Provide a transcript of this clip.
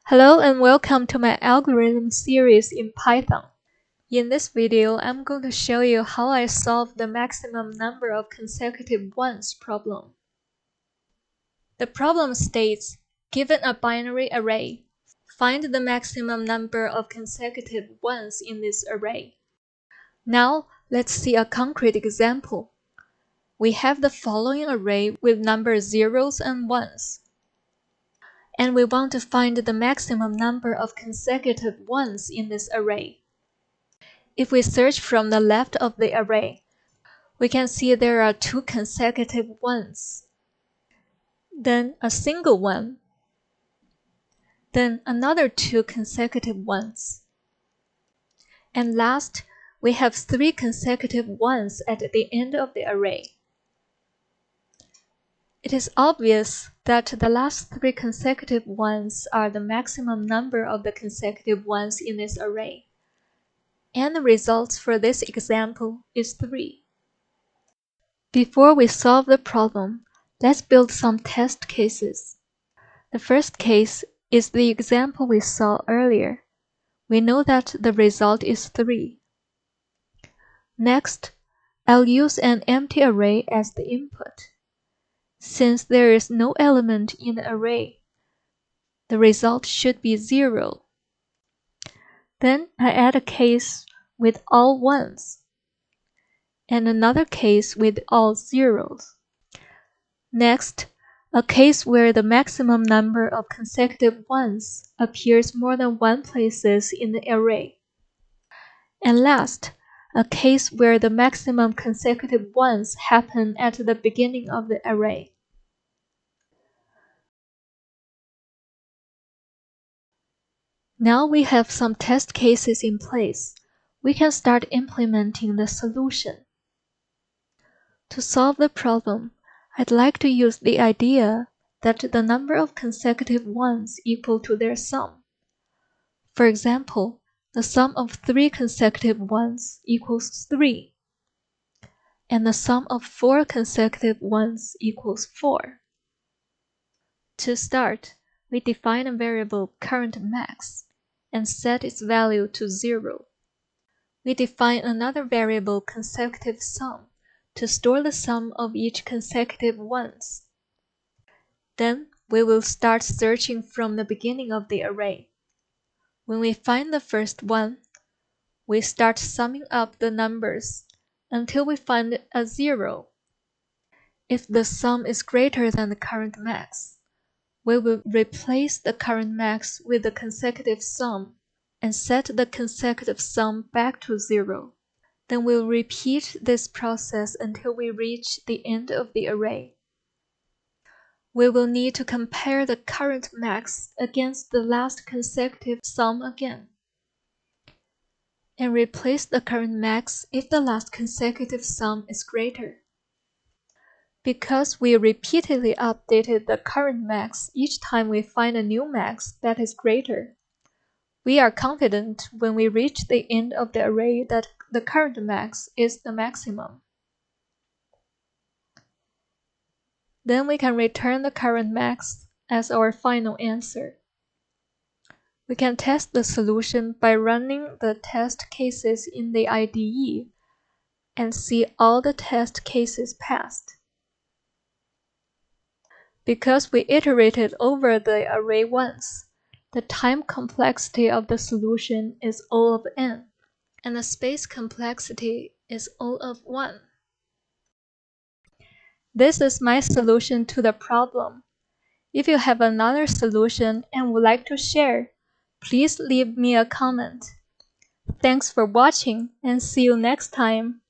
Hello and welcome to my algorithm series in Python. In this video, I'm going to show you how I solve the maximum number of consecutive ones problem. The problem states, given a binary array, find the maximum number of consecutive ones in this array. Now, let's see a concrete example. We have the following array with numbers zeros and ones. And we want to find the maximum number of consecutive ones in this array. If we search from the left of the array, we can see there are two consecutive ones, then a single one, then another two consecutive ones, and last, we have three consecutive ones at the end of the array. It is obvious that the last three consecutive ones are the maximum number of the consecutive ones in this array. And the result for this example is 3. Before we solve the problem, let's build some test cases. The first case is the example we saw earlier. We know that the result is 3. Next, I'll use an empty array as the input. Since there is no element in the array, the result should be 0. Then I add a case with all ones, and another case with all zeros. Next, a case where the maximum number of consecutive ones appears more than one places in the array. And last, a case where the maximum consecutive ones happen at the beginning of the array. Now we have some test cases in place. We can start implementing the solution. To solve the problem, I'd like to use the idea that the number of consecutive ones equal to their sum. For example, the sum of 3 consecutive ones equals 3, and the sum of 4 consecutive ones equals 4. To start, we define a variable currentMax and set its value to 0. We define another variable consecutive_sum to store the sum of each consecutive ones. Then we will start searching from the beginning of the array. When we find the first one, we start summing up the numbers until we find a 0. If the sum is greater than the currentMax, we will replace the currentMax with the consecutive sum and set the consecutive sum back to 0. Then we'll repeat this process until we reach the end of the array. We will need to compare the currentMax against the last consecutive sum again, and replace the currentMax if the last consecutive sum is greater. Because we repeatedly updated the currentMax each time we find a new max that is greater, we are confident when we reach the end of the array that the currentMax is the maximum. Then we can return the currentMax as our final answer. We can test the solution by running the test cases in the IDE and see all the test cases passed. Because we iterated over the array once, the time complexity of the solution is O of n, and the space complexity is O of 1. This is my solution to the problem. If you have another solution and would like to share, please leave me a comment. Thanks for watching and see you next time.